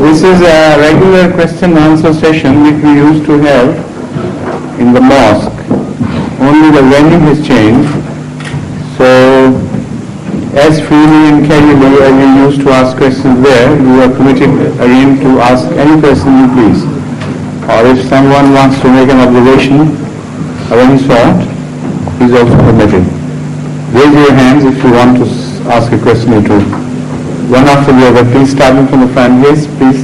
This is a regular question and answer session which we used to have in the mosque. Only the venue has changed. So, as freely and casually as we used to ask questions there, you are permitted again to ask any question you please. Or if someone wants to make an observation of any sort, is also permitted. Raise your hands if you want to ask a question or two. One after the other. Please starting from the front. Yes, please.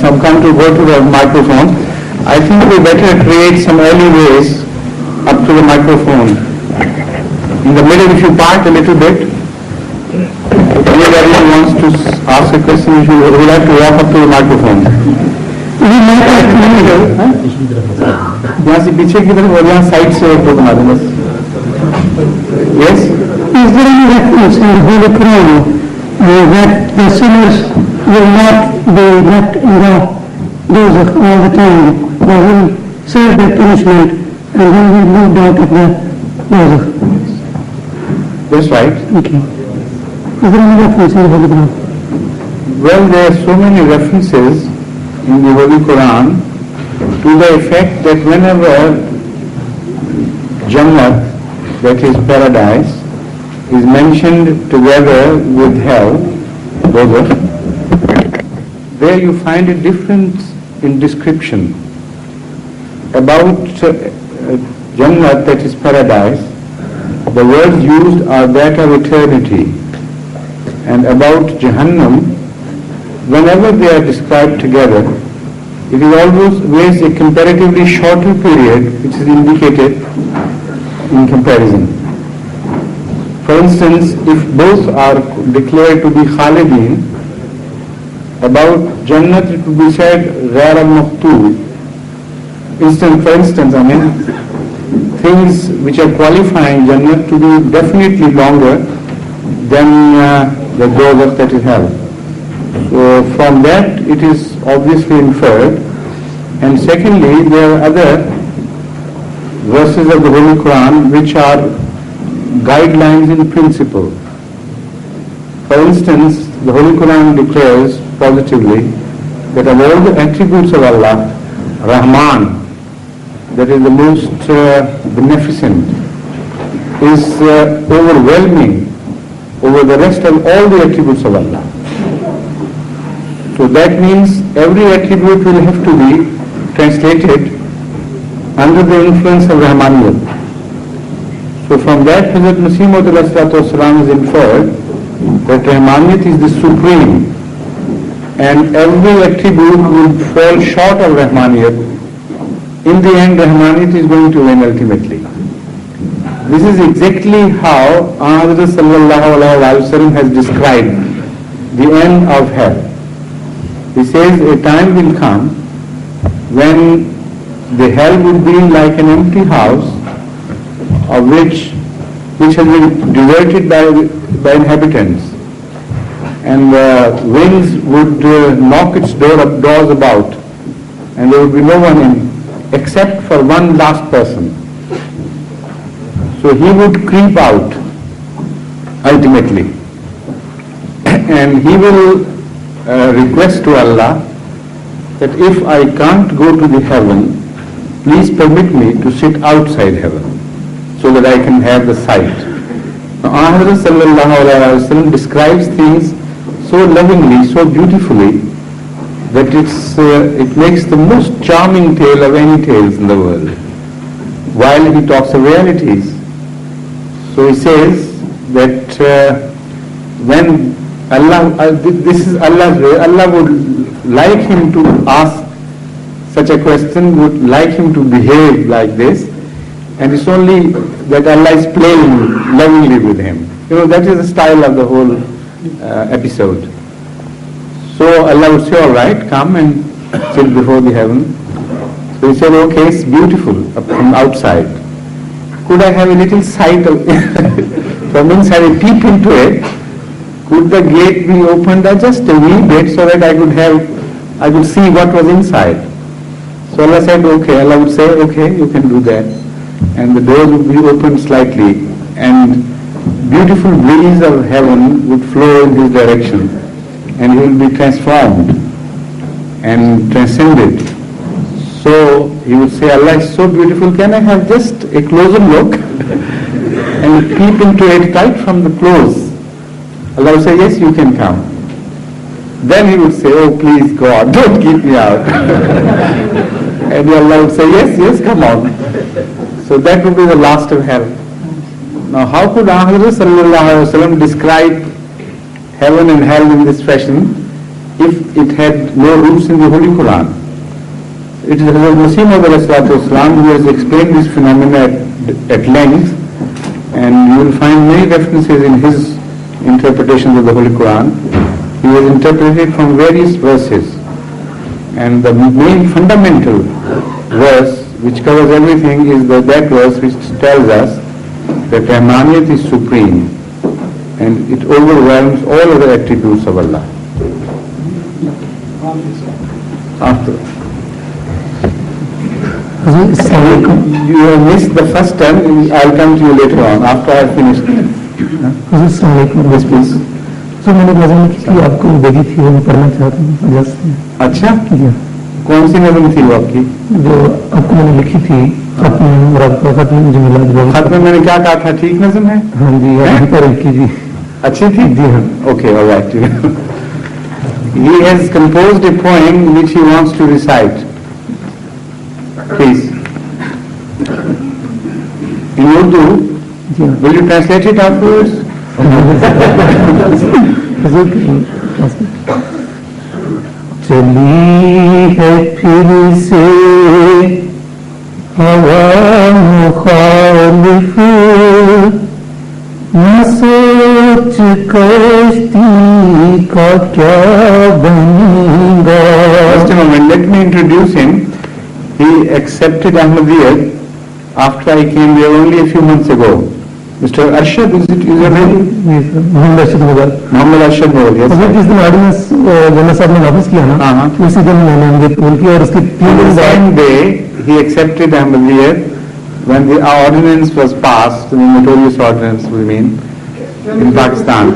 Some come to go to the microphone. I think we better create some early ways up to the microphone. In the middle, if you part a little bit, anybody who wants to ask a question, you will have to walk up to the microphone. यहाँ से पीछे की तरफ और यहाँ side से एक बना दो बस. Yes? Is there any reference in the Holy Quran that the sinners will not be left in the dozakh all the time? They will serve their punishment and then will be moved out of the dozakh? That's right. Okay. Is there any reference in the Holy Quran? Well, there are so many references in the Holy Quran to the effect that whenever Jannat, that is paradise, is mentioned together with hell, there you find a difference in description. About Jannat, that is paradise, the words used are that of eternity. And about Jahannam, whenever they are described together, it is always a comparatively shorter period which is indicated in comparison. For instance, if both are declared to be Khalidin, about Jannat it would be said Ghayra Maqtul. For instance, things which are qualifying Jannat to be definitely longer than the dozakh that is hell. So from that it is obviously inferred. And secondly, there are other verses of the Holy Quran which are guidelines in principle. For instance, the Holy Quran declares positively that of all the attributes of Allah, Rahman, that is the most beneficent, is overwhelming over the rest of all the attributes of Allah. So that means every attribute will have to be translated under the influence of Rahmaniyat. So from that, Hazrat Masih Maud is inferred that Rahmaniyat is the supreme, and every attribute will fall short of Rahmaniyat. In the end, Rahmaniyat is going to win ultimately. This is exactly how Hazrat Sallallahu Alaihi Wasallam has described the end of hell. He says a time will come when the hell will be like an empty house of which has been deserted by inhabitants, and the winds would knock its doors about, and there would be no one in except for one last person. So he would creep out ultimately, and he will request to Allah that if I can't go to the heaven, please permit me to sit outside heaven so that I can have the sight. Now, Hazrat Sallallahu Alaihi Wasallam describes things so lovingly, so beautifully, that it makes the most charming tale of any tales in the world, while he talks of realities. So he says that when Allah, this is Allah's way, Allah would like him to ask such a question, would like him to behave like this, and it's only that Allah is playing lovingly with him. That is the style of the whole episode. So Allah would say, all right, come and sit before the heaven. So he said, okay, it's beautiful from outside. Could I have a little sight of from inside, a peep into it? Could the gate be opened just a wee bit so that I could see what was inside? So Allah said, okay, Allah would say, okay, you can do that. And the doors would be opened slightly, and beautiful breeze of heaven would flow in his direction, and he will be transformed and transcended. So he would say, Allah is so beautiful, can I have just a closer look and peep into it right from the close? Allah would say, yes, you can come. Then he would say, oh please God, don't keep me out. And Allah would say, yes, come on. So that would be the last of hell. Now how could Ahmad sallallahu alaihi wasallam describe heaven and hell in this fashion if it had no roots in the Holy Quran? It is Hazrat Masih Maud who has explained this phenomena at length, and you will find many references in his interpretations of the Holy Quran. He has interpreted from various verses, and the main fundamental verse which covers everything is that verse which tells us that Rahmaniyat is supreme and it overwhelms all other attributes of Allah. After you have missed the first time, I'll come to you later on after I have finished. Yes, please. So मैंने नज़म लिखी थी, आपको भेजी थी, वो मैं पढ़ना चाहता हूँ अजस से। अच्छा, जी कौन सी नज़म थी वो आपकी? जो आपको मैंने लिखी थी खत में मुझे मिला जो खत में मैंने क्या कहा था, ठीक नज़म है? हाँ जी, आप पर की जी अच्छी थी? जी हाँ। Okay, all right. He has composed a poem which he wants to recite. Please. In Urdu, will you translate it afterwards? چلی ہے پھر سے ہوا مخالف نہ سوچ کشتی کا کیا بنے گا. Just a moment, let me introduce him. He accepted Ahmadiyyat after I came there only a few months ago. Mr. Arshad, is your name? Muhammad Arshad Mughal. Muhammad Arshad Mawal, yes. جس دن آرڈیننس جنرل صاحب نے واپس کیا نا اسی دن میں نے مجھے فون کیا اور اس کے 3 On دن the بعد same day, he accepted Ahmadiyyat when the ordinance was passed, the notorious ordinance, we mean, in Pakistan.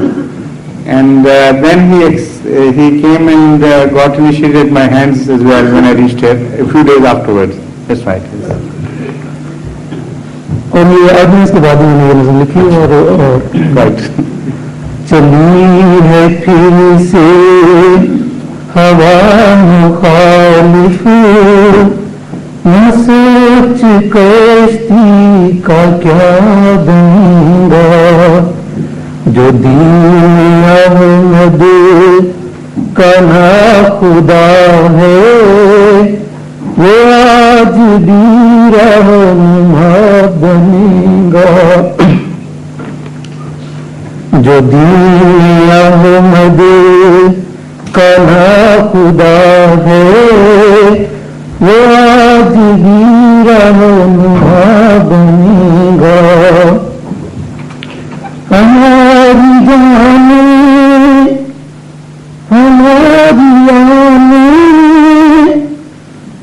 And then he came and got initiated at my hands as well when I reached here a few days afterwards. That's right. Yes. اور یہ ordinance کے بعد میں نے یہ نظم لکھی اور Right. چلی ہے پھر سے ہوا مخالف نہ سوچ کشتی کا کیا بنے گا. جو دین احمد کا نا خدا ہے وہ آج بھی رہنما بنے گا. جو دین احمد کا نا خدا ہے وہ آج بھی رہنما بنے گا. ہماری جانیں ہماری آنیں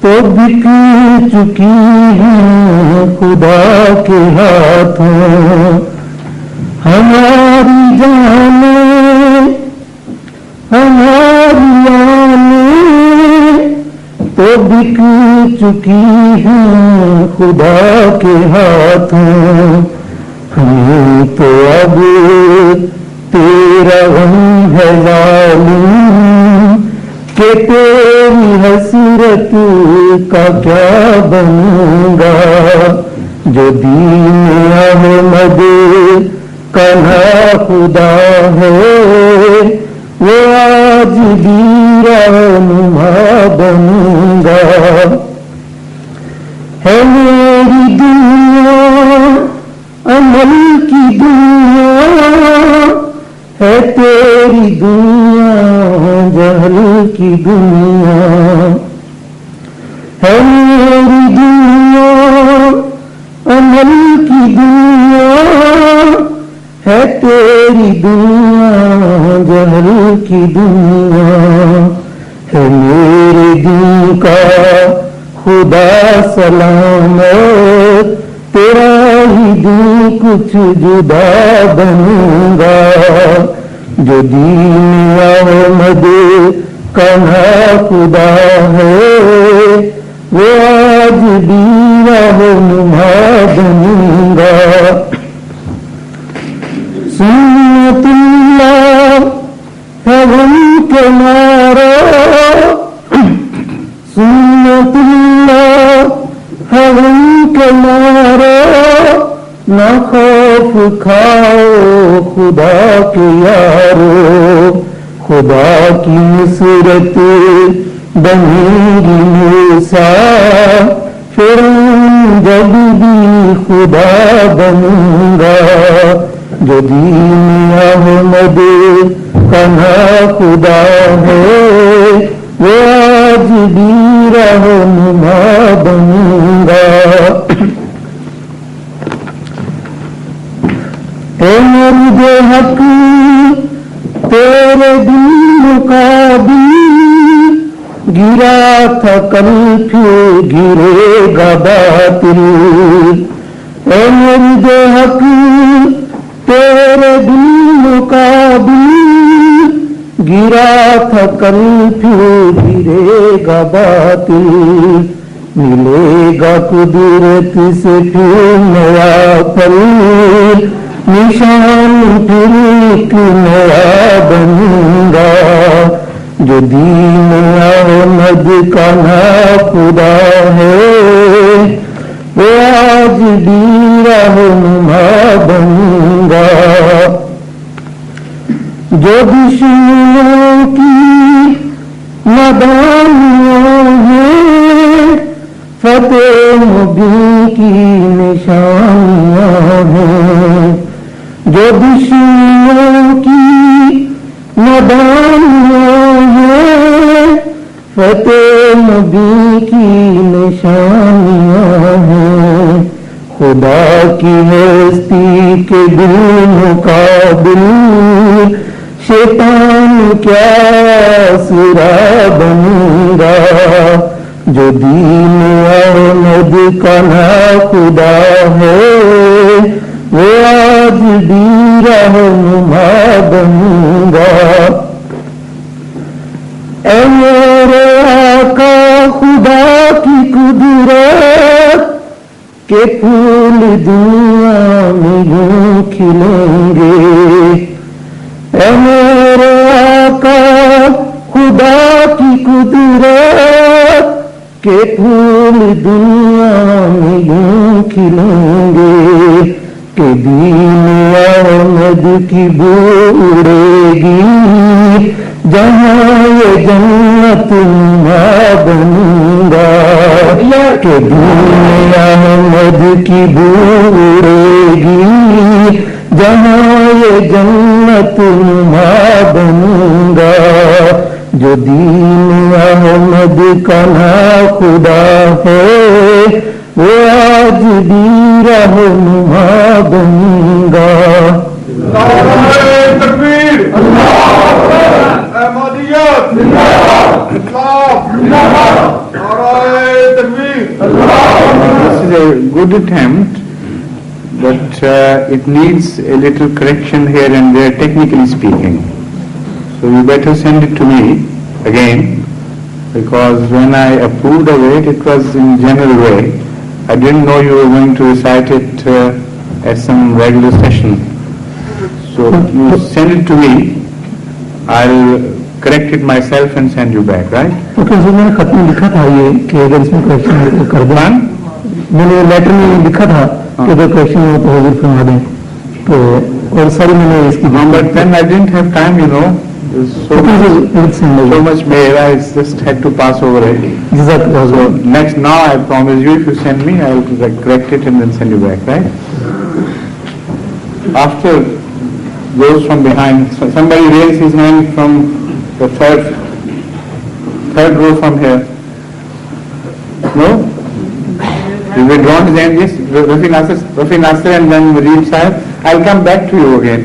تو بک چکی ہیں خدا کے ہاتھوں. ہماری جانیں ہماری آنیں تو بک چکی ہیں خدا کے ہاتھوں. ہمیں تو اب تیرا غم ہے ظالم کہ تیری حسرت کا کیا بنے گا. جو دین احمد کا نا خدا ہے وہ آج بھی رہنما بنے گا. ہے میری دنیا عمل کی دنیا ہے تیری دنیا جہل کی دنیا. ہے میری دنیا عمل کی دنیا ہے تیری دنیا جہل کی دنیا. ہے میرے دل کا خدا سلامت تیرا ہی دین کچھ جدا بنوں گا جو دین احمد کا خدا ہے وہ آج بھی رہنما بنوں گا سنت اللہ ہے غم کے مارا سنت اللہ ہے غم کے مارا نہ خوف کھاؤ خدا کے یارو خدا کی نصرت بنے گی موسیٰ پھر جب بھی خدا بنوں گا جو دین احمد کا خدا ہے وہ آج بھی رہنما بنوں گا اے مرد حق تیرے دین کا بھی گرا تھا کل پھر گرے گا باطل اے مرد حق تیرے دین کا بھی گرا تھا کل پھر گرے گا باطل ملے گا قدرت سے پھر نیا پل نشان پھر ایک نیا بنوں گا جو دین احمد کا خدا ہے وہ آج بھی رہنما بنوں گا جو دشمنوں کی نادانیاں ہیں فتح مبین کی نشانیاں ہیں جو دشمنوں کی نادانیاں ہیں فتح مبین کی نشانیاں ہیں خدا کی ہستی کے بالمقابل شیطان کیا سرا بنوں گا جو دین احمد کا خدا ہے وہ آج بھی رہنما بنوں گا اے میرے آقا خدا کی قدرت کے پھول دنیا میں یوں کھلیں گے اے میرے آقا خدا کی قدرت کے پھول دنیا میں یوں کھلیں گے کہ دین احمد کی بو اڑے گی جہاں یہ جنت نما بنوں گا کہ دین احمد کی بو اڑے گی جہاں یہ جنت نما بنوں گا جو دین احمد کا خدا ہے وہ آج بھی رہنما بنوں گا تکبیر احمدیت This is a good attempt, but it needs a little correction here and there, technically speaking. So you better send it to me again, because when I approved of it, it was in general way. I didn't know you were going to recite it at some regular session. So you send it to me, I'll correct it myself and send you back, right? Okay sir میں نے خط میں لکھا تھا یہ کہ اگر اس میں کویشچن کر دیں میں نے لیٹر میں لکھا تھا کہ اگر کویشچن ہو تو حضور فرما دیں تو اور ساری میں نے اس کی But then I didn't have time, you know. There's so much mail, I just had to pass over it. So next, now I promise you, if you send me, I'll correct it and then send you back, right? After those from behind, somebody raised his hand from the third row from here. No? You withdrawn his hand? Yes, Rafi Nasir and then Rajeev Sahib. I'll come back to you again.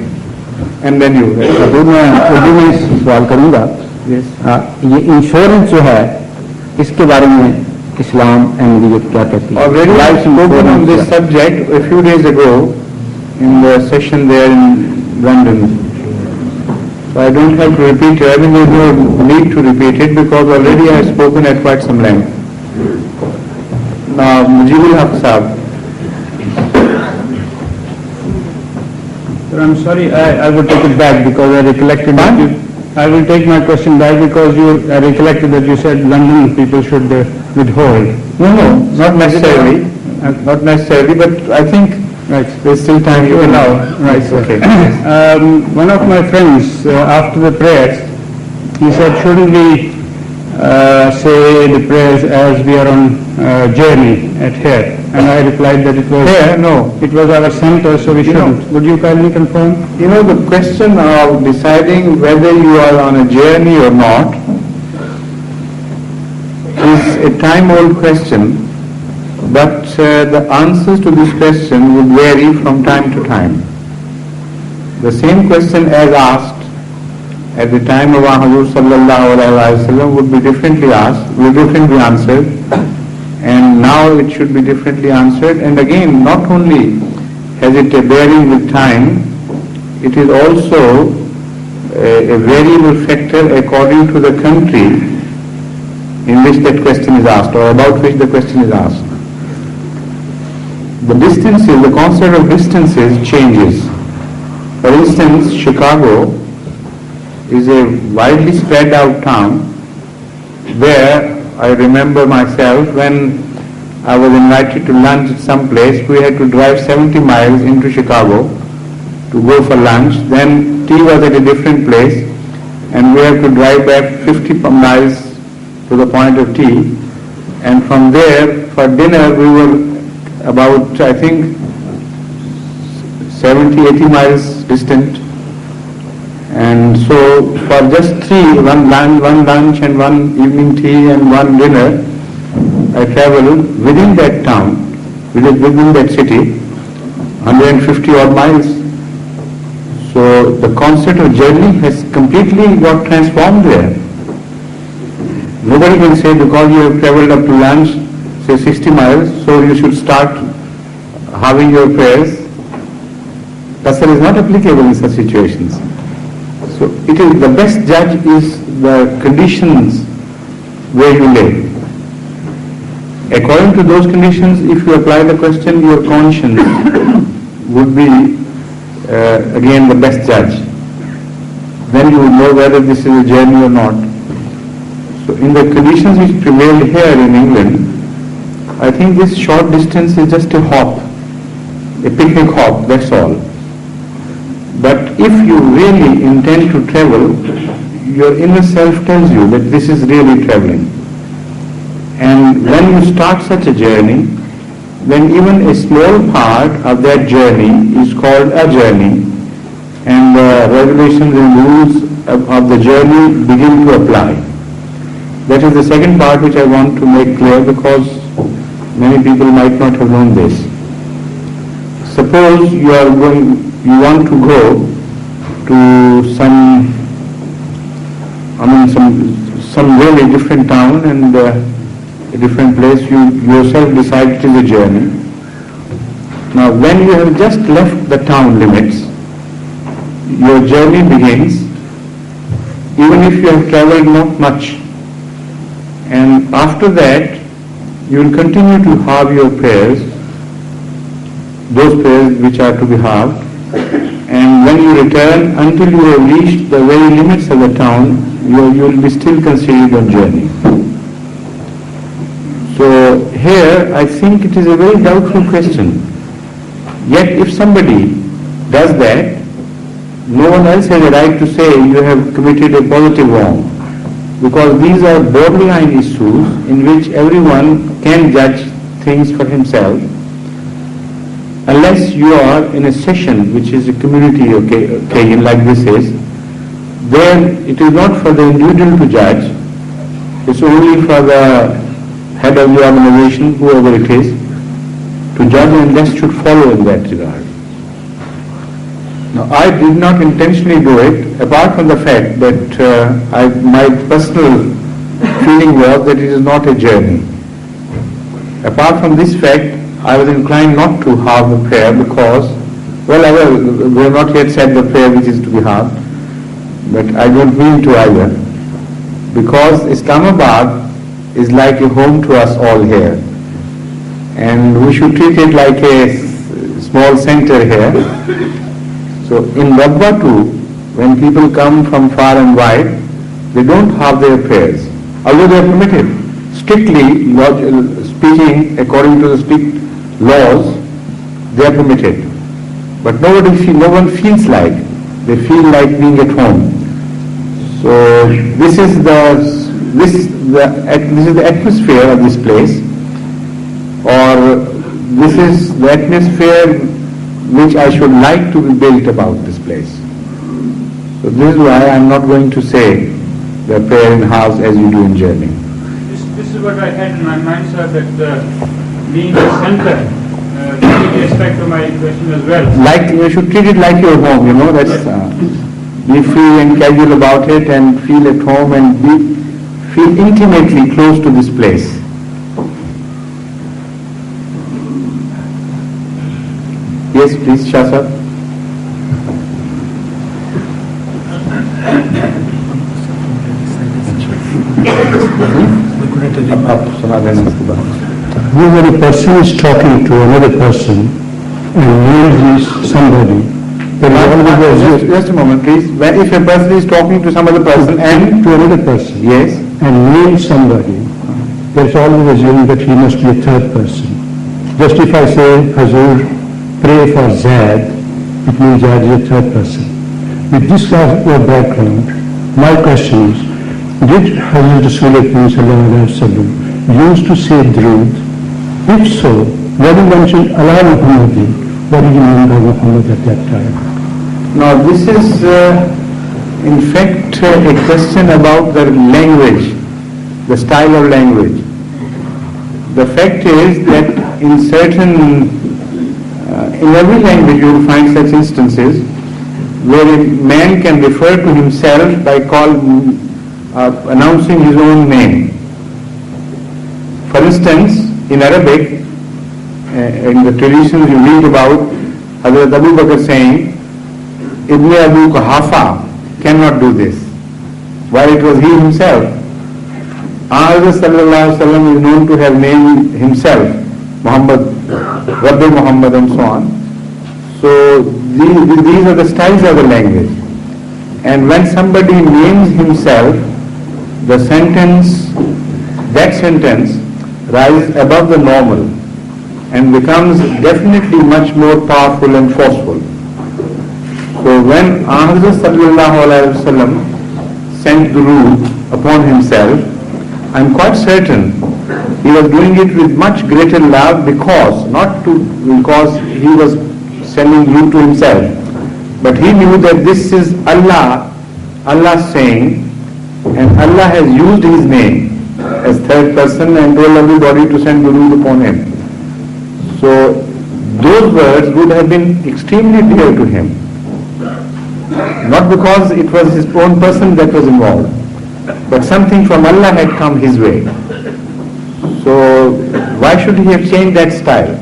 And then you. حضور میں اردو میں سوال کروں گا. یہ insurance جو ہے اس کے بارے میں इस्लाम अहमियत क्या कहती है? Already I've spoken on this subject a few days ago in the session there in London. So I don't have to repeat it. I mean, there's no need to repeat it because already I have spoken at quite some length. Now, Mujibul Haq Sahab. Sir, I'm sorry, I will take it back because I recollected that you... I will take my question back because I recollected that you said London people should withhold. No, not necessarily. Not necessarily, but I think Right. there's still time you allow. Right, Okay. One of my friends, after the prayers, he said, shouldn't we say the prayers as we are on journey at here? And I replied that it was... Here, no. It was our center, so we You know- shouldn't. Would you kindly confirm? You know, the question of deciding whether you are on a journey or not is a time-old question, but the answers to this question would vary from time to time. The same question as asked at the time of our Hazur sallallahu alaihi wasallam would be differently asked, would differently answered, and now it should be differently answered. And again, not only has it a bearing with time, it is also a variable factor according to the country in which that question is asked or about which the question is asked. The distances, the concept of distances changes. For instance, Chicago is a widely spread out town where I remember myself when I was invited to lunch at some place, we had to drive 70 miles into Chicago to go for lunch. Then tea was at a different place and we had to drive back 50 miles to the point of tea. And from there for dinner we were about, I think, 70, 80 miles distant. And so for just one lunch and one evening tea and one dinner, I traveled within that town, within that city, 150 odd miles. So the concept of journey has completely got transformed there. Nobody can say because you have traveled up to lunch, say 60 miles, so you should start having your prayers. Qasr is not applicable in such situations. So it is the best judge is the conditions where you live. According to those conditions, if you apply the question, your conscience would be again the best judge. Then you would know whether this is a journey or not. So in the conditions which prevail here in England, I think this short distance is just a hop, a picnic hop, that's all. But if you really intend to travel, your inner self tells you that this is really traveling. And when you start such a journey, then even a small part of that journey is called a journey, and the regulations and rules of the journey begin to apply. That is the second part which I want to make clear because many people might not have known this. Suppose you want to go to some really different town and a different place, you yourself decide it is a journey. Now when you have just left the town limits, your journey begins, even if you have traveled not much. And after that, you will continue to have your prayers, those prayers which are to be halved. And when you return, until you have reached the very limits of the town, you will be still considered on journey. So here, I think it is a very doubtful question. Yet if somebody does that, no one else has a right to say you have committed a positive wrong. Because these are borderline issues in which everyone can judge things for himself. Unless you are in a session which is a community occasion like this is, then it is not for the individual to judge, it's only for the head of the organization, whoever it is, to judge, and that should follow in that regard. Now, I did not intentionally do it, apart from the fact that my personal feeling was that it is not a journey. Apart from this fact, I was inclined not to halve the prayer because, we have not yet said the prayer which is to be halved, but I don't mean to either, because Islamabad is like a home to us all here, and we should treat it like a small center here. So in Rabba too, when people come from far and wide, they don't halve their prayers, although they are permitted. Strictly speaking, according to the strict laws, they are permitted. But no one feels like, they feel like being at home. So this is the atmosphere of this place, or this is the atmosphere which I should like to be built about this place. So this is why I am not going to say the prayer in house as you do in journey. This is what I had in my mind, sir, that being the center, in respect to my question as well. Like you should treat it like your home, that's be free and casual about it and feel at home and feel intimately close to this place. Yes, please, Shah sir. When a person is talking to another person and names somebody, just a moment, please. If a person is talking to some other person and to another person, yes, and names somebody, there's always assumed that he must be a third person. Just if I say, Hazur, pray for Zaid, it means Zaid is a third person. With this background, my question is, did Hazrat Rasulullah used to say Drood? If so, when he mentioned Allah Muhammadi, what did he mean by Muhammad at that time? Now this is in fact a question about the language, the style of language. The fact is that in every language you will find such instances where a man can refer to himself by announcing his own name. For instance, in Arabic, in the traditions you read about Hazrat Abu Bakr saying, Ibn Abu Quhafa cannot do this, while it was he himself. Hazrat Sallallahu Alaihi Wasallam is known to have named himself Muhammad, Rabbi Muhammad and so on. So these are the styles of the language. And when somebody names himself, the sentence, that sentence rises above the normal and becomes definitely much more powerful and forceful. So when Hazrat Sallallahu Alaihi Wasallam sent durood upon himself, I am quite certain he was doing it with much greater love because he was sending you to himself, but he knew that this is Allah saying, and Allah has used his name as third person and told everybody to send durood upon him. So those words would have been extremely dear to him, not because it was his own person that was involved, but something from Allah had come his way. So why should he have changed that style?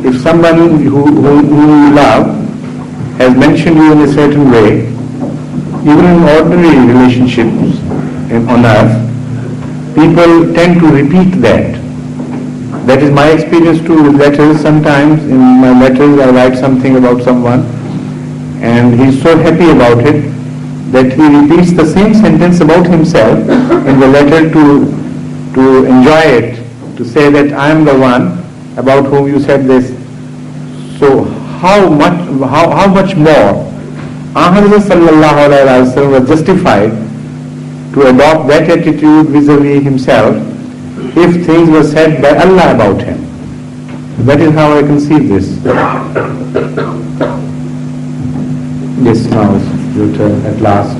If someone whom you love has mentioned you in a certain way, even in ordinary relationships on earth, people tend to repeat that. That is my experience too with letters. Sometimes in my letters I write something about someone and he's so happy about it that he repeats the same sentence about himself in the letter to enjoy it, to say that I am the one about whom you said this. So how much more Hazrat Sallallahu Alaihi Wasallam was justified to adopt that attitude vis-a-vis himself if things were said by Allah about him. That is how I conceive this. Yes, now it's your turn at last.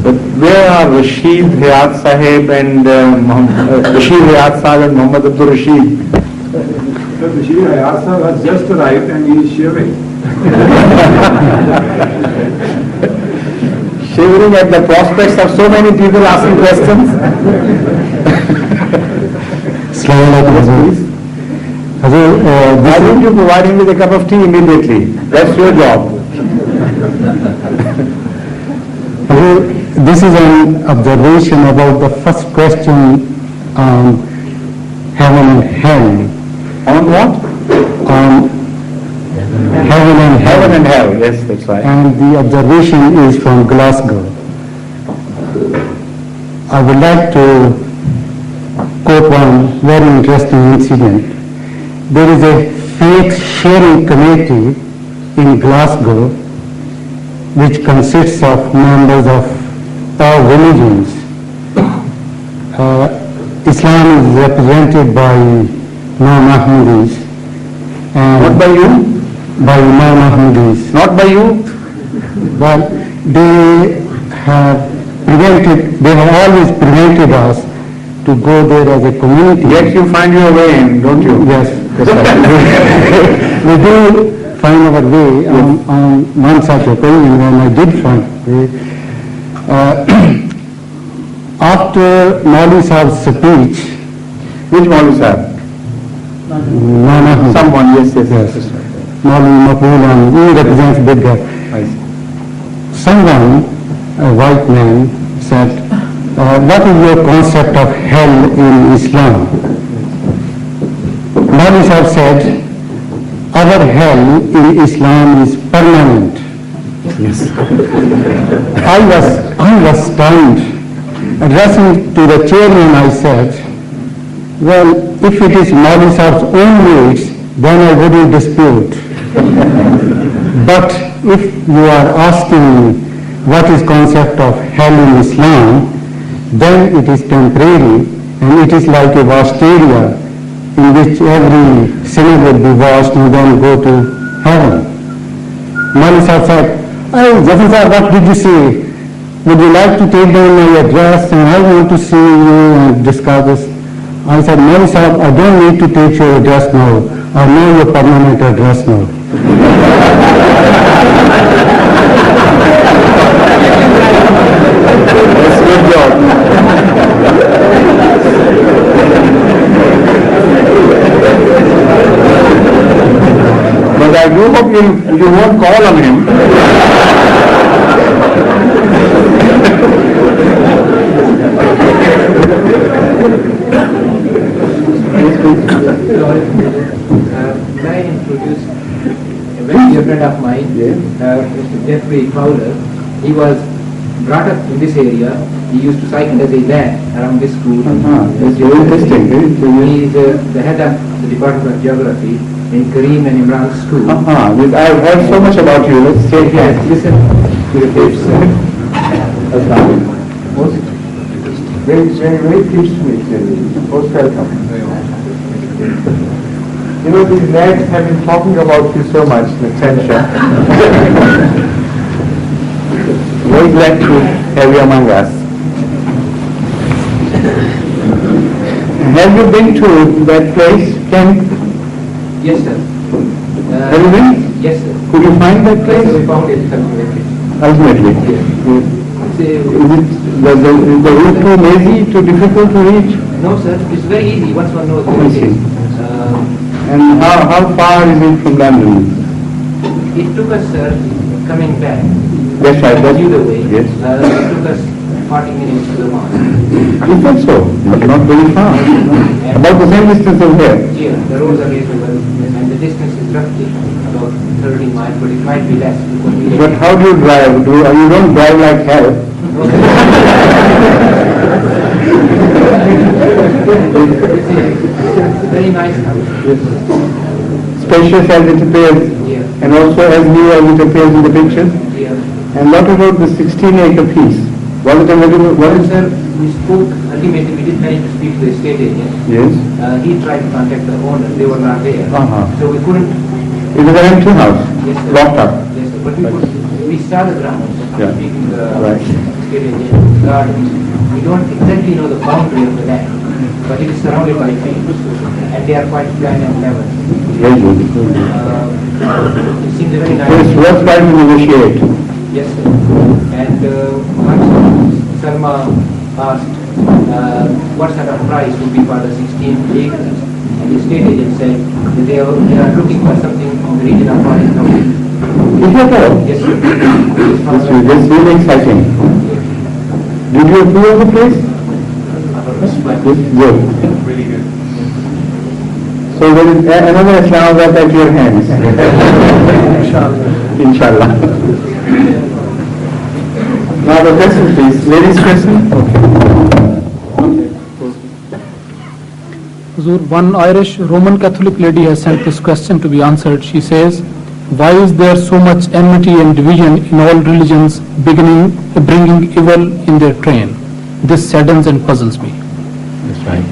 But where are Rashid Hayat Sahib and Rashid Hayat Sahib and Muhammad Abdul Rashid? Rashid Hayat Sahib has just arrived and he is shivering. shivering at the prospects of so many people asking questions. Assalamu alaikum. Hazur, Why don't you provide him with a cup of tea immediately? That's your job. this is an observation about the first question on heaven and hell. On what? On heaven and hell. Heaven and hell, yes, that's right. And the observation is from Glasgow. I would like to quote one very interesting incident. There is a faith sharing committee in Glasgow which consists of members of all religions. Islam is represented by Imam Ahmadis. Not by you? By Imam Ahmadis. Not by you? Well, they have always prevented us to go there as a community. Yet you find your way in, don't you? Yes, that's right. We do find our way on one such occasion when I did find a way. After Mauli Sahab's speech, Which Mauli Sahib? Someone, yes. Mauli Maqbool, and he represents Big Gap. I see. Someone, a white man, said, what is your concept of hell in Islam? Mauli Sahib said, our hell in Islam is permanent. Yes. I was stunned. Addressing to the chairman, I said, well, if it is Mauli Sahib's own words, then I wouldn't dispute. But if you are asking what is concept of hell in Islam, then it is temporary and it is like a vast area in which every sinner will be washed and then go to heaven. Mauli Sahib said, "Oh, Jafar Sahib, what did you say? Would you like to take down my address and I want to see you and discuss this?" I said, "Mauli Sahib, I don't need to take your address now. I know your permanent address now." That's a good job. But I do hope you won't call on him. May I introduce a very dear friend of mine, Mr. Jeffrey Fowler. He was brought up in this area. He used to cycle as a lad around this school. That's very interesting. He is the head of the Department of Geography in Kareem and Imran's school. I've heard so much about you. Let's take Yes, listen to the tapes. Very pleased to meet you. Most welcome. You know, these lads have been talking about you so much, Natasha. Very glad to have you among us. Have you been to that place, Ken? Yes, sir. Have you been? Yes, sir. Could you find that place? We found it ultimately. Ultimately. Is the route too lazy, too difficult to reach? No, sir. It's very easy once one knows I where it see. is. And how far is it from London? It took us, sir, coming back. That's right. That's Either way. Yes. It took us 40 minutes to the mosque. You thought so? Not very far. About the same distance as here. Yeah, the roads are reasonable, and the distance is roughly about 30 miles, but it might be less. Because we But how do you drive? You don't drive like hell. It's a very nice house. Spacious as it appears, Yeah, and also as new as it appears in the pictures. yeah. And what about the 16-acre piece? Was it available? Well, Was it? sir, we spoke, ultimately we did manage to speak to the estate agent. Yes. He tried to contact the owner, they were not there. So we couldn't, It was an empty house, yes, sir. locked up. Yes, sir, but we saw the grounds, Yeah. speaking to the Right. estate agent, gardens. We don't exactly know the boundary of the land, but it is surrounded by fields, and they are quite plan and level. Very good. It seems a very So it's nice. worthwhile to negotiate. Yes, sir. And Sarma asked what sort of price would be for the 16 acres. And the estate agent said that they are looking for something in the region of 40,000. Is that all? Yes, sir. That's really exciting. Did you approve the place? Good. Really good. So there is another Islamabad at your hands. Inshallah. Now the question please. Ladies question? Huzur, one Irish Roman Catholic lady has sent this question to be answered. She says, why is there so much enmity and division in all religions, bringing evil in their train? This saddens and puzzles me. That's right.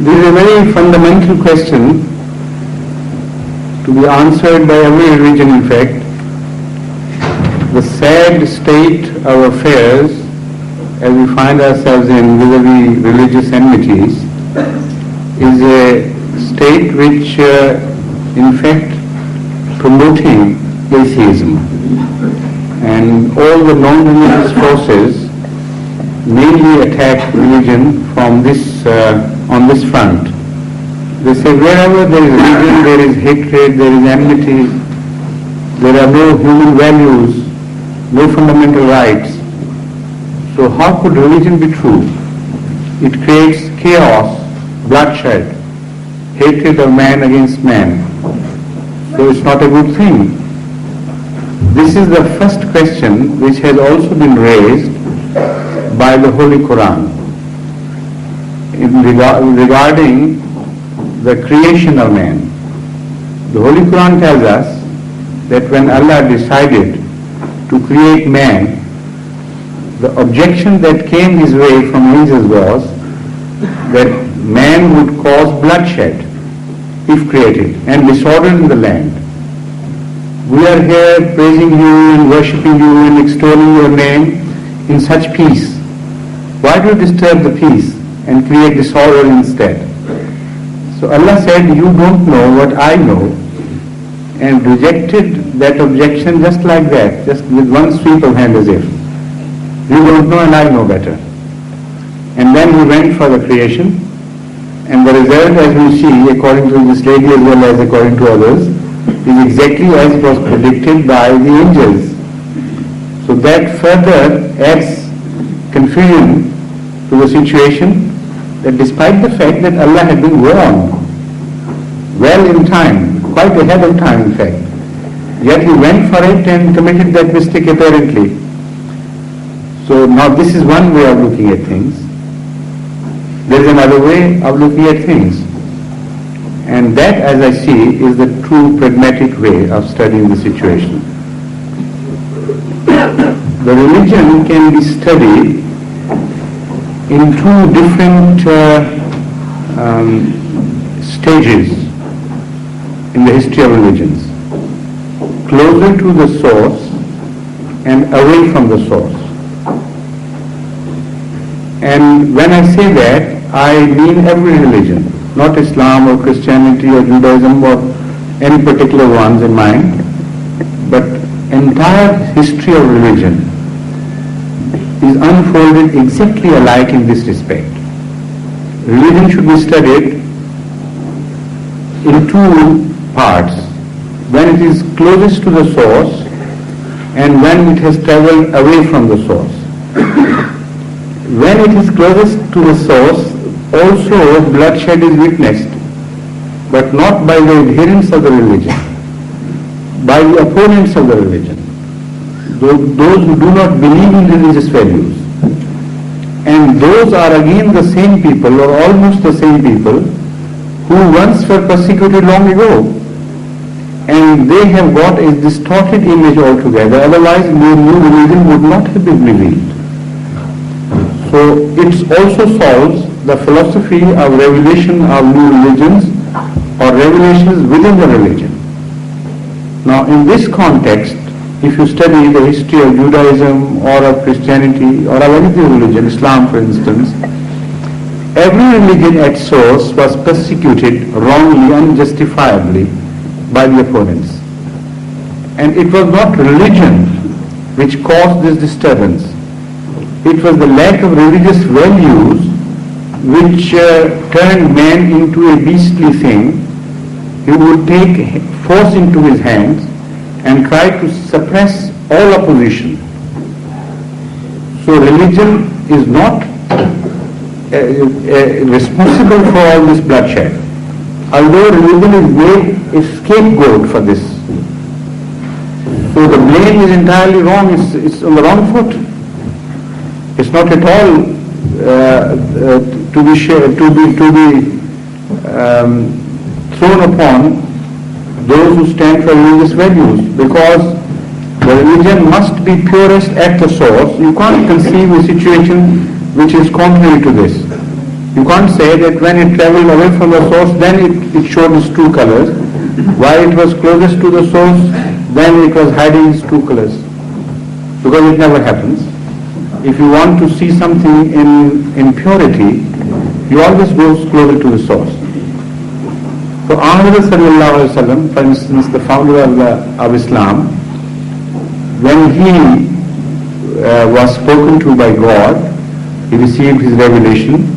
This is a very fundamental question to be answered by every religion, in fact. The sad state of affairs as we find ourselves in vis-a-vis religious enmities is a state which in fact promoting atheism, and all the non-religious forces mainly attack religion from this on this front. They say wherever there is religion, there is hatred, there is enmity, there are no human values, no fundamental rights. So how could religion be true? It creates chaos, bloodshed, hatred of man against man. So it's not a good thing. This is the first question which has also been raised by the Holy Quran regarding the creation of man. The Holy Quran tells us that when Allah decided to create man, the objection that came his way from angels was that man would cause bloodshed if created and disorder in the land. We are here praising you and worshipping you and extolling your name in such peace. Why do you disturb the peace and create disorder instead? So Allah said, you don't know what I know, and rejected that objection just like that, just with one sweep of hand, as if you don't know and I know better. And then he went for the creation, and the result, as we see, according to this lady as well as according to others, is exactly as it was predicted by the angels. So that further adds confusion to the situation, that despite the fact that Allah had been warned well in time, quite ahead of time in fact, yet he went for it and committed that mistake apparently. So now this is one way of looking at things. There is another way of looking at things. And that, as I see, is the true pragmatic way of studying the situation. The religion can be studied in two different stages in the history of religions. Closer to the source and away from the source. And when I say that, I mean every religion, not Islam or Christianity or Judaism or any particular ones in mind, but entire history of religion is unfolded exactly alike in this respect. Religion should be studied in two parts, when it is closest to the source and when it has traveled away from the source. When it is closest to the source, also bloodshed is witnessed, but not by the adherents of the religion, by the opponents of the religion, those who do not believe in religious values. And those are again the same people, or almost the same people, who once were persecuted long ago. And they have got a distorted image altogether, otherwise the new religion would not have been revealed. So it also solves the philosophy of revelation of new religions or revelations within the religion. Now in this context, if you study the history of Judaism or of Christianity or of any religion, Islam for instance, every religion at source was persecuted wrongly, unjustifiably by the opponents. And it was not religion which caused this disturbance. It was the lack of religious values which turned man into a beastly thing. He would take force into his hands and try to suppress all opposition. So religion is not responsible for all this bloodshed, although religion is made a scapegoat for this. So the blame is entirely wrong, it's on the wrong foot. It's not at all to be thrown upon those who stand for religious values, because the religion must be purest at the source. You can't conceive a situation which is contrary to this. You can't say that when it traveled away from the source, then it showed its true colors. While it was closest to the source, then it was hiding its true colors. Because it never happens. If you want to see something in purity, you always go closer to the source. So Ahmad sallallahu alaihi wasallam, for instance, the founder of Islam, when he was spoken to by God, he received his revelation,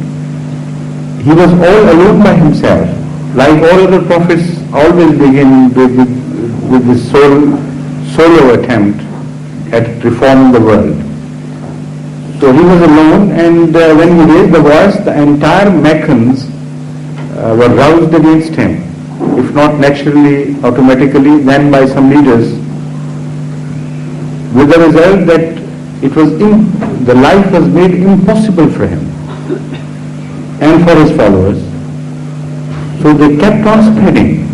he was all alone by himself. Like all other prophets always begin with this solo attempt at reforming the world. So he was alone, and when he raised the voice, the entire Meccans were roused against him, if not naturally, automatically, then by some leaders, with the result that the life was made impossible for him and for his followers. So they kept on spreading,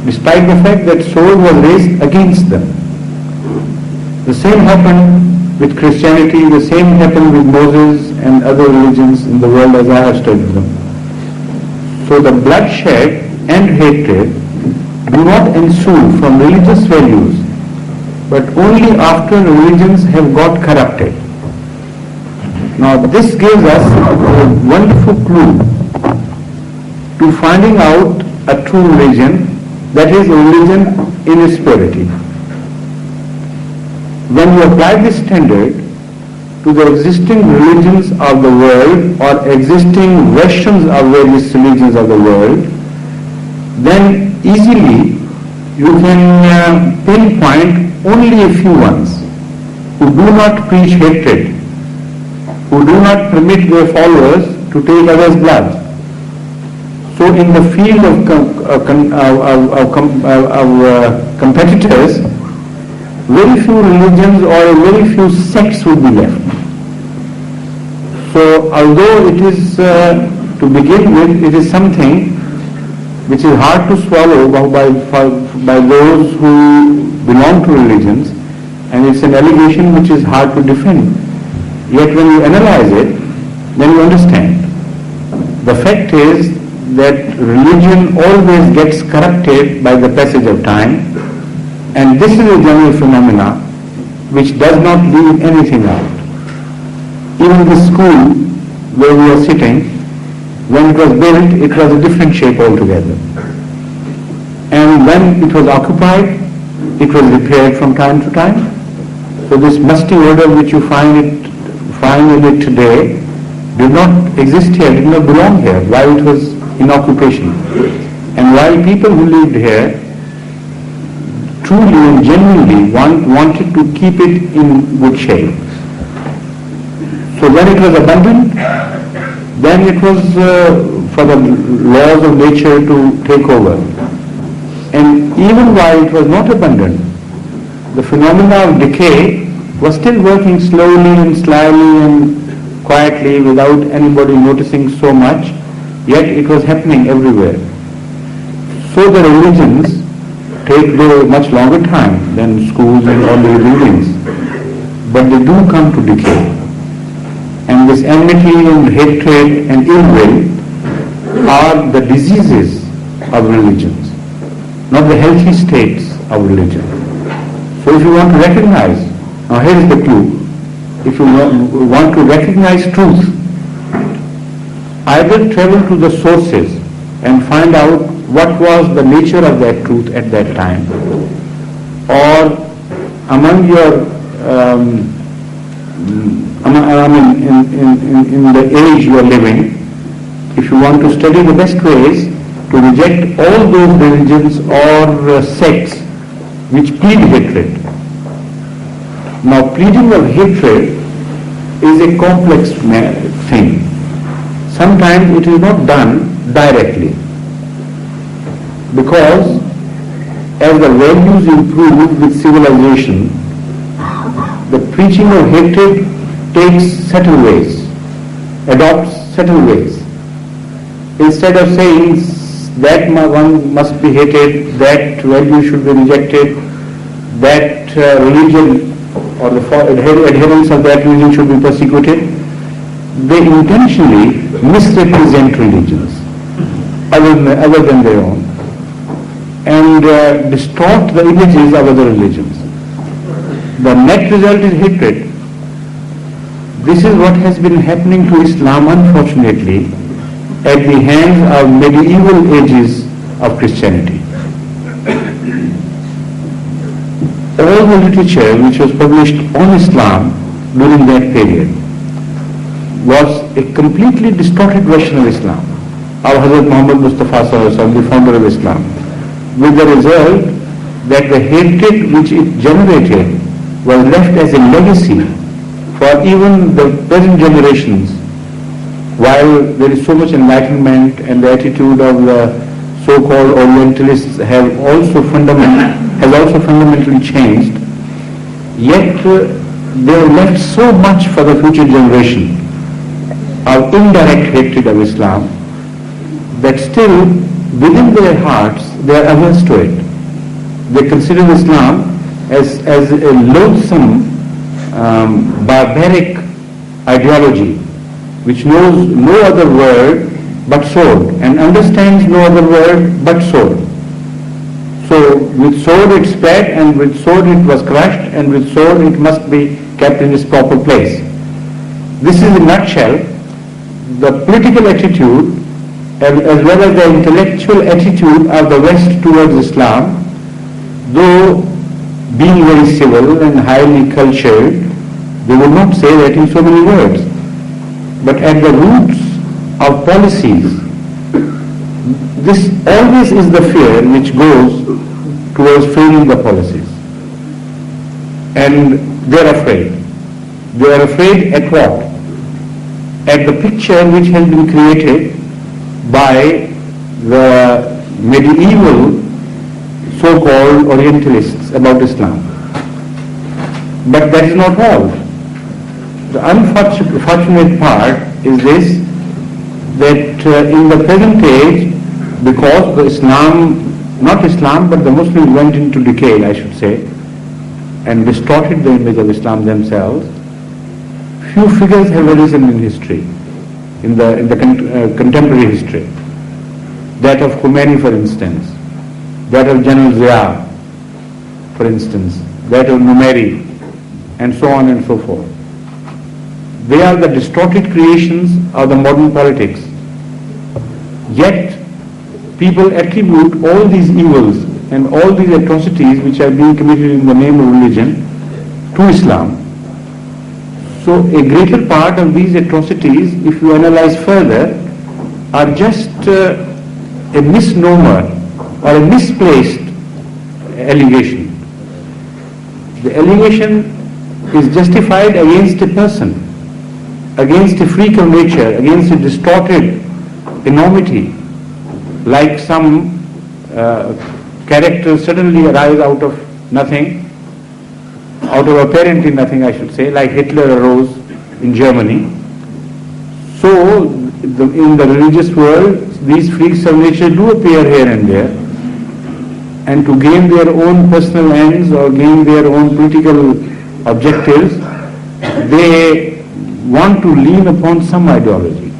despite the fact that sword was raised against them. The same happened with Christianity, the same happened with Moses and other religions in the world as I have studied them. So the bloodshed and hatred do not ensue from religious values, but only after religions have got corrupted. Now this gives us a wonderful clue to finding out a true religion, that is a religion in its purity. When you apply this standard to the existing religions of the world or existing versions of various religions of the world, then easily you can pinpoint only a few ones who do not preach hatred, who do not permit their followers to take others' blood. So in the field of competitors, very few religions or very few sects would be left. So although it is, to begin with, it is something which is hard to swallow by those who belong to religions, and it's an allegation which is hard to defend. Yet when you analyze it, then you understand. The fact is that religion always gets corrupted by the passage of time, and this is a general phenomena which does not leave anything out. Even the school where we are sitting, when it was built, it was a different shape altogether. And when it was occupied, it was repaired from time to time. So this musty odor which you find in it today did not exist here, did not belong here while it was in occupation. And while people who lived here truly and genuinely wanted to keep it in good shape. So when it was abandoned, then it was for the laws of nature to take over. And even while it was not abandoned, the phenomena of decay was still working slowly and slyly and quietly without anybody noticing so much, yet it was happening everywhere. So the religions take a much longer time than schools and all the buildings, but they do come to decay. And this enmity and hatred and ill will are the diseases of religions, not the healthy states of religion. So if you want to recognize, now here is the clue, if you want to recognize truth, either travel to the sources and find out what was the nature of that truth at that time, or among your, in the age you are living, if you want to study the best ways to reject all those religions or sects which plead hatred. Now, pleading of hatred is a complex thing. Sometimes it is not done directly, because as the values improve with civilization, the preaching of hatred takes subtle ways, adopts subtle ways. Instead of saying that one must be hated, that value should be rejected, that religion or the adherents of that religion should be persecuted, they intentionally misrepresent religions other than their own, and distort the images of other religions. The net result is hatred. This is what has been happening to Islam, unfortunately, at the hands of medieval ages of Christianity. All the literature which was published on Islam during that period was a completely distorted version of Islam, of Hazrat Muhammad Mustafa Sallallahu Alaihi Wasallam, the founder of Islam, with the result that the hatred which it generated was left as a legacy for even the present generations, while there is so much enlightenment and the attitude of the so-called Orientalists has also fundamentally changed, yet they have left so much for the future generation of indirect hatred of Islam that still within their hearts they are averse to it. They consider Islam as a loathsome, barbaric ideology which knows no other word but sword and understands no other word but sword. So with sword it spread, and with sword it was crushed, and with sword it must be kept in its proper place. This is in a nutshell the political attitude as well as the intellectual attitude of the West towards Islam, though being very civil and highly cultured, they would not say that in so many words. But at the roots of policies, this always is the fear which goes towards failing the policies. And they are afraid. They are afraid at what? At the picture which has been created by the medieval so-called Orientalists about Islam. But that is not all. The unfortunate part is this, that in the present age, because the not Islam, but the Muslims went into decay, I should say, and distorted the image of Islam themselves, few figures have arisen in history, in the contemporary history. That of Khomeini, for instance, that of General Zia, for instance, that of Numeri, and so on and so forth. They are the distorted creations of the modern politics. Yet, people attribute all these evils and all these atrocities which are being committed in the name of religion to Islam. So a greater part of these atrocities, if you analyze further, are just a misnomer or a misplaced allegation. The allegation is justified against a person, against a freak of nature, against a distorted enormity, like some characters suddenly arise out of nothing, out of apparently nothing, I should say, like Hitler arose in Germany. So in the religious world, these freaks of nature do appear here and there, and to gain their own personal ends or gain their own political objectives, they want to lean upon some ideology.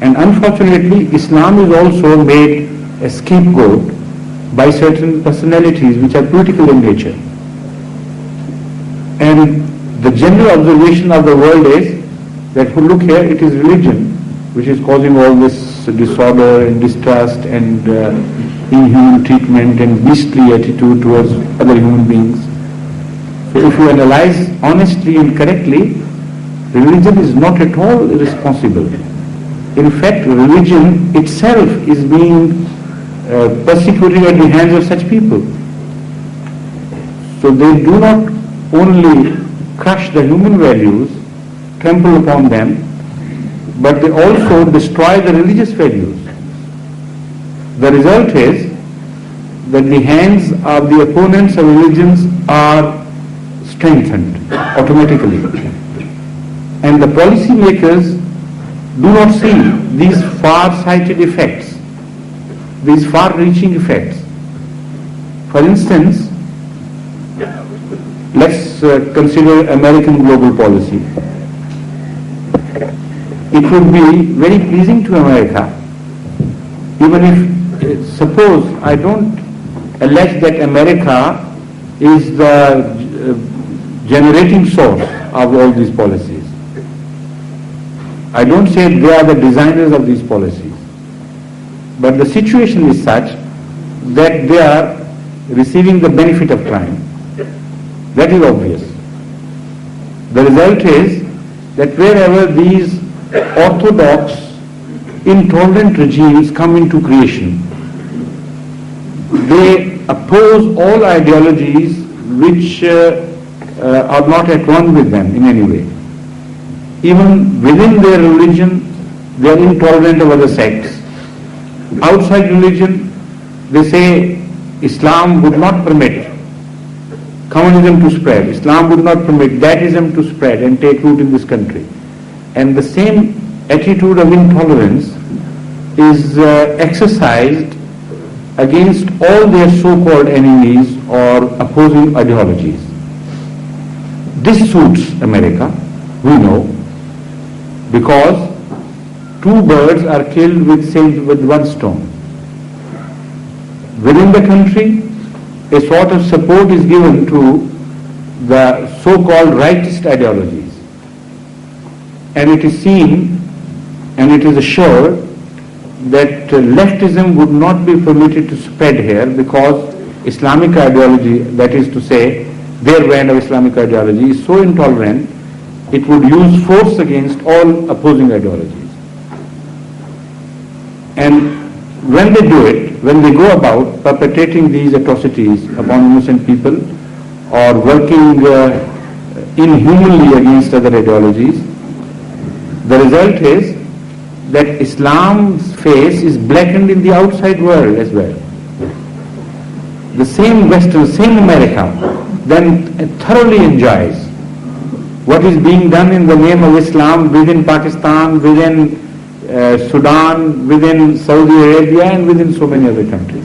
And unfortunately, Islam is also made a scapegoat by certain personalities which are political in nature. And the general observation of the world is that, look here, it is religion which is causing all this disorder and distrust and inhuman treatment and beastly attitude towards other human beings. So if you analyze honestly and correctly, religion is not at all irresponsible. In fact, religion itself is being persecuted at the hands of such people. So they do not only crush the human values, trample upon them, but they also destroy the religious values. The result is that the hands of the opponents of religions are strengthened automatically. And the policy makers do not see these far-sighted effects, these far-reaching effects. For instance, let's consider American global policy. It would be very pleasing to America, even if, suppose, I don't allege that America is the generating source of all these policies. I don't say they are the designers of these policies. But the situation is such that they are receiving the benefit of crime. That is obvious. The result is that wherever these orthodox, intolerant regimes come into creation, they oppose all ideologies which are not at one with them in any way. Even within their religion, they are intolerant of other sects. Outside religion, they say Islam would not permit communism to spread. Islam would not permit Dadaism to spread and take root in this country. And the same attitude of intolerance is exercised against all their so-called enemies or opposing ideologies. This suits America, we know, because two birds are killed with one stone. Within the country, a sort of support is given to the so-called rightist ideologies. And it is seen and it is assured that leftism would not be permitted to spread here because Islamic ideology, that is to say, their brand of Islamic ideology is so intolerant, it would use force against all opposing ideologies. And when they do it, when they go about perpetrating these atrocities upon innocent people or working inhumanly against other ideologies, the result is that Islam's face is blackened in the outside world as well. The same Western, same America then thoroughly enjoys what is being done in the name of Islam within Pakistan, within Sudan, within Saudi Arabia and within so many other countries.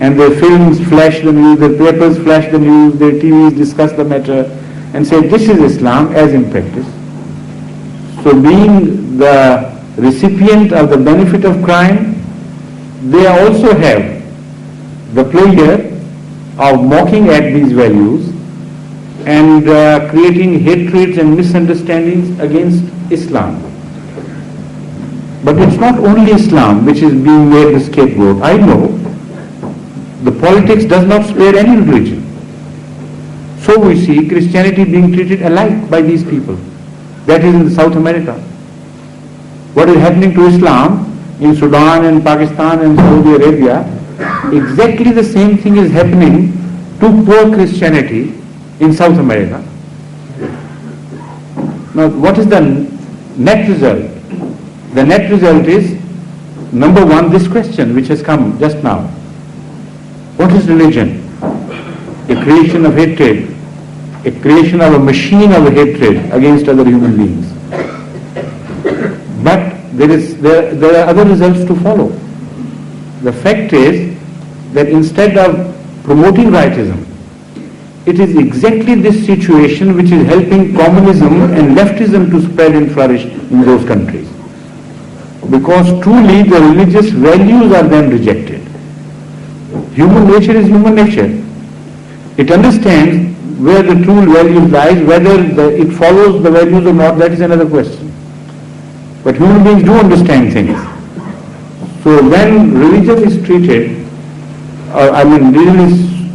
And their films flash the news, their papers flash the news, their TVs discuss the matter and say this is Islam as in practice. So being the recipient of the benefit of crime, they also have the pleasure of mocking at these values and creating hatreds and misunderstandings against Islam. But it's not only Islam which is being made the scapegoat. I know the politics does not spare any religion. So we see Christianity being treated alike by these people. That is in South America. What is happening to Islam in Sudan and Pakistan and Saudi Arabia, exactly the same thing is happening to poor Christianity in South America. Now what is the net result? The net result is, number one, this question which has come just now. What is religion? A creation of hatred, a creation of a machine of hatred against other human beings. But there are other results to follow. The fact is that instead of promoting rightism, it is exactly this situation which is helping communism and leftism to spread and flourish in those countries. Because truly the religious values are then rejected. Human nature is human nature. It understands where the true value lies, whether it follows the values or not, that is another question. But human beings do understand things. So when religion is treated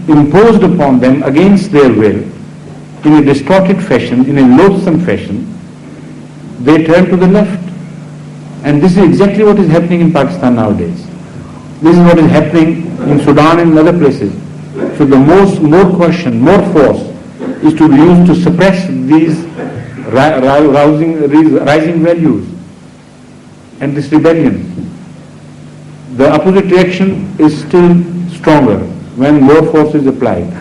imposed upon them against their will, in a distorted fashion, in a loathsome fashion, they turn to the left. And this is exactly what is happening in Pakistan nowadays. This is what is happening in Sudan and in other places. So the more caution, more force is to be used to suppress these rising values and this rebellion. The opposite reaction is still stronger when more force is applied.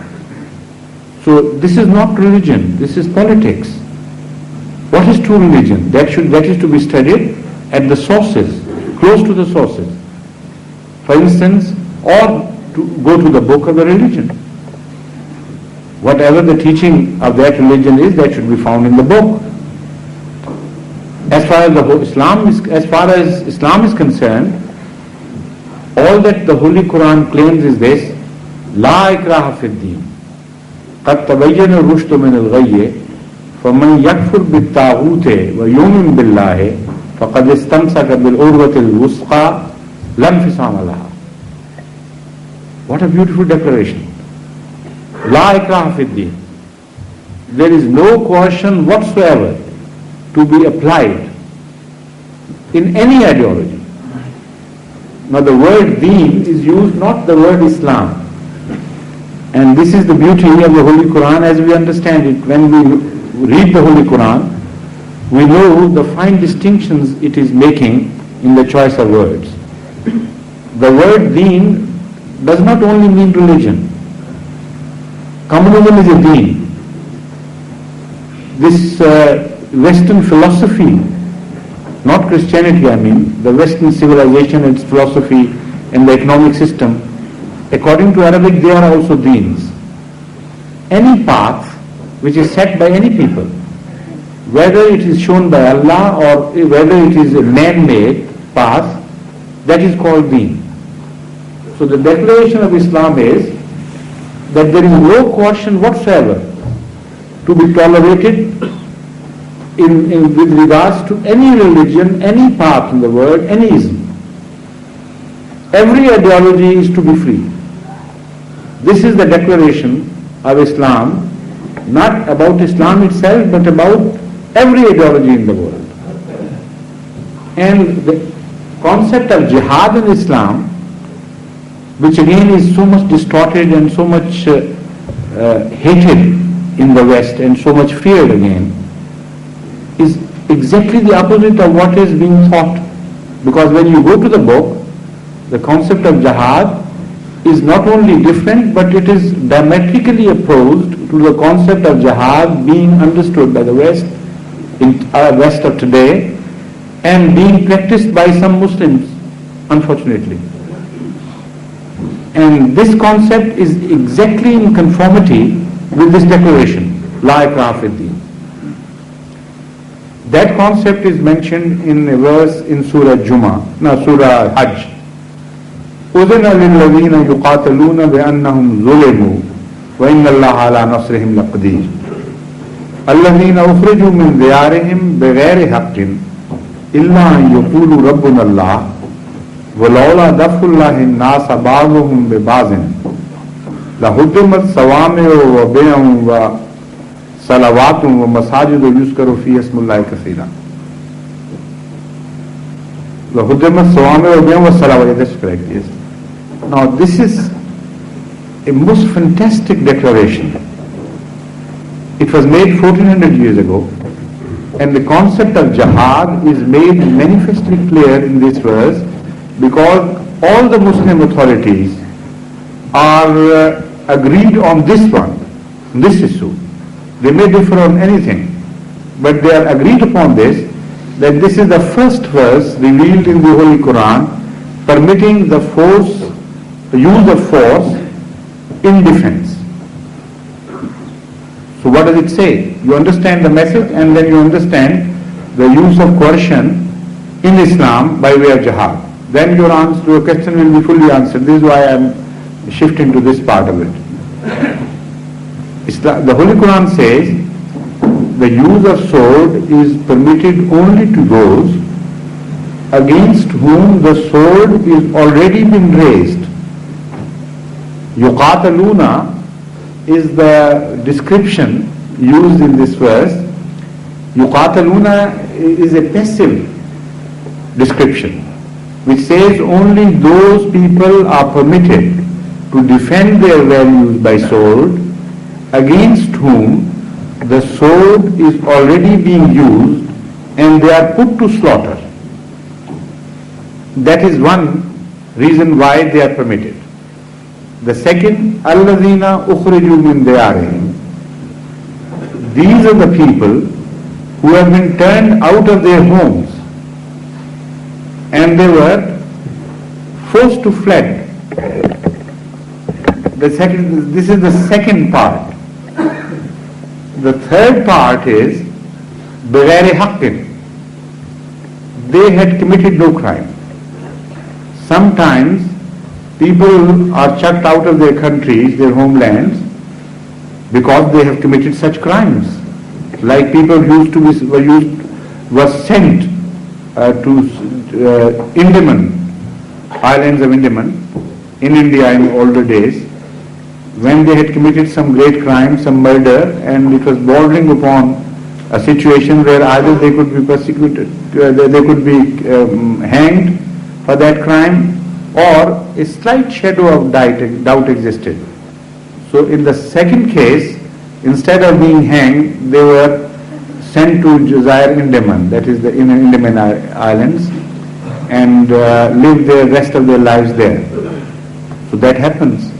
So this is not religion, this is politics. What is true religion? That is to be studied at the sources, close to the sources. For instance, or to go to the book of the religion. Whatever the teaching of that religion is, that should be found in the book. As far as Islam is concerned, all that the Holy Quran claims is this: La ikraha fid din. قد تبين الرشد من الغي فمن يكفر بالطاغوت ويؤمن بالله فقد استمسك بالعروة الوثقى لا انفصام لها. What a beautiful declaration. La ikraha fid din. There is no coercion whatsoever to be applied in any ideology. Now the word deen is used, not the word Islam. And this is the beauty of the Holy Quran as we understand it. When we read the Holy Quran, we know the fine distinctions it is making in the choice of words. The word deen does not only mean religion. Communism is a deen. This Western philosophy, not Christianity I mean, the Western civilization, its philosophy and the economic system, according to Arabic they are also deens. Any path which is set by any people, whether it is shown by Allah or whether it is a man-made path, that is called deen. So the declaration of Islam is that there is no coercion whatsoever to be tolerated with regards to any religion, any path in the world, any ism. Every ideology is to be free. This is the declaration of Islam, not about Islam itself, but about every ideology in the world. And the concept of jihad in Islam, which again is so much distorted and so much hated in the West and so much feared again, is exactly the opposite of what is being taught. Because when you go to the book, the concept of jihad is not only different, but it is diametrically opposed to the concept of jihad being understood by the West, in West of today, and being practiced by some Muslims, unfortunately. And this concept is exactly in conformity with this declaration, La ikraha fid din. That concept is mentioned in a verse in Surah Surah Hajj. أذن للذين يقاتلون بأنهم ظلموا وإن الله على نصرهم لقدير الذين أخرجوا من ديارهم بغير حق إلا أن يقولوا ربنا الله ولولا دفع الله الناس بعضهم ببعض لهدمت صوامع وبيع وصلوات ومساجد يذكر فيها اسم الله كثيرا. لهدمت صوامع وبيع وصلوات. That's correct, yes. Now this is a most fantastic declaration. It was made 1400 years ago, and the concept of jihad is made manifestly clear in this verse because all the Muslim authorities are agreed on this one, this issue. They may differ on anything, but they are agreed upon this, that this is the first verse revealed in the Holy Quran permitting the use of force in defense. So what does it say? You understand the message and then you understand the use of coercion in Islam by way of jihad. Then your answer to a question will be fully answered. This is why I am shifting to this part of it. The Holy Quran says the use of sword is permitted only to those against whom the sword is already been raised. Yuqataluna is the description used in this verse. Yuqataluna is a passive description which says only those people are permitted to defend their values by sword against whom the sword is already being used and they are put to slaughter. That is one reason why they are permitted. The second, alladhina ukhriju min diyarihim. These are the people who have been turned out of their homes and they were forced to flee. This is the second part. The third part is بغير حق. They had committed no crime. Sometimes people are chucked out of their countries, their homelands, because they have committed such crimes. Like people were sent to Andaman, islands of Andaman, in India in older days, when they had committed some great crime, some murder, and it was bordering upon a situation where either they could be persecuted, they could be hanged for that crime, or a slight shadow of doubt existed. So in the second case, instead of being hanged, they were sent to Jazair Andaman, that is the Andaman Islands, and lived the rest of their lives there. So that happens.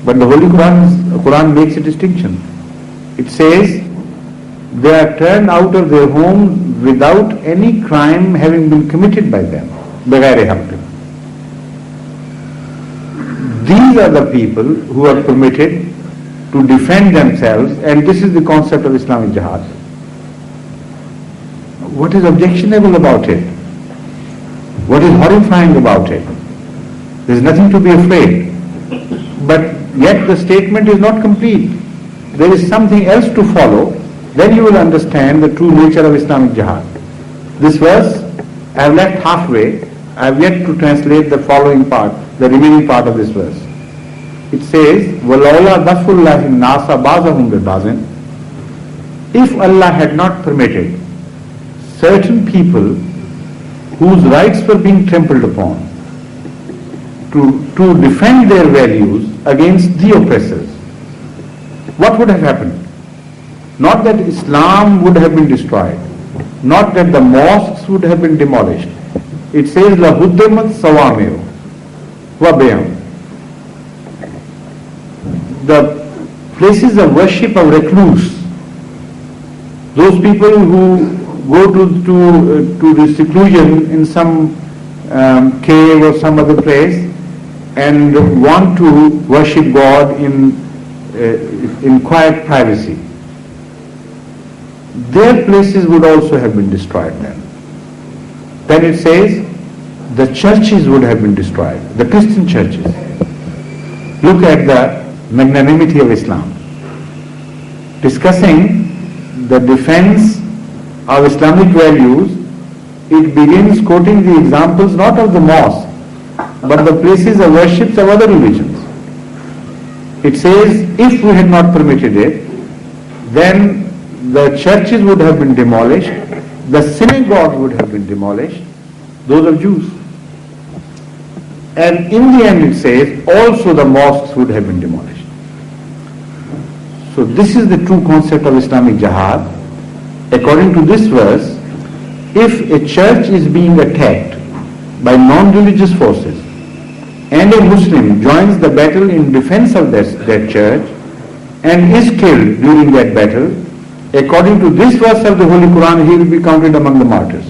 But the Holy Quran makes a distinction. It says they are turned out of their homes without any crime having been committed by them. بغير حق. These are the people who are permitted to defend themselves, and this is the concept of Islamic Jihad. What is objectionable about it? What is horrifying about it? There is nothing to be afraid. But yet the statement is not complete. There is something else to follow. Then you will understand the true nature of Islamic Jihad. This verse I have left halfway. I have yet to translate the following part, the remaining part of this verse. It says, وَلَوْلَا دَفُّ اللَّهِ النَّاسَ بَعْضَهُمْ بِبَعْضٍ. If Allah had not permitted certain people whose rights were being trampled upon to defend their values against the oppressors, what would have happened? Not that Islam would have been destroyed, not that the mosques would have been demolished. It says, لَهُدِّمَتْ صَوَامِعُ وَبِيَعٌ. The places of worship of recluse, those people who go to the seclusion in some cave or some other place and want to worship God in quiet privacy, their places would also have been destroyed then. Then it says the churches would have been destroyed, the Christian churches. Look at the magnanimity of Islam. Discussing the defense of Islamic values, it begins quoting the examples not of the mosque, but the places of worship of other religions. It says, if we had not permitted it, then the churches would have been demolished, the synagogues would have been demolished, those of Jews. And in the end it says, also the mosques would have been demolished. So this is the true concept of Islamic Jihad. According to this verse, if a church is being attacked by non-religious forces and a Muslim joins the battle in defense of that church and is killed during that battle, according to this verse of the Holy Quran, he will be counted among the martyrs.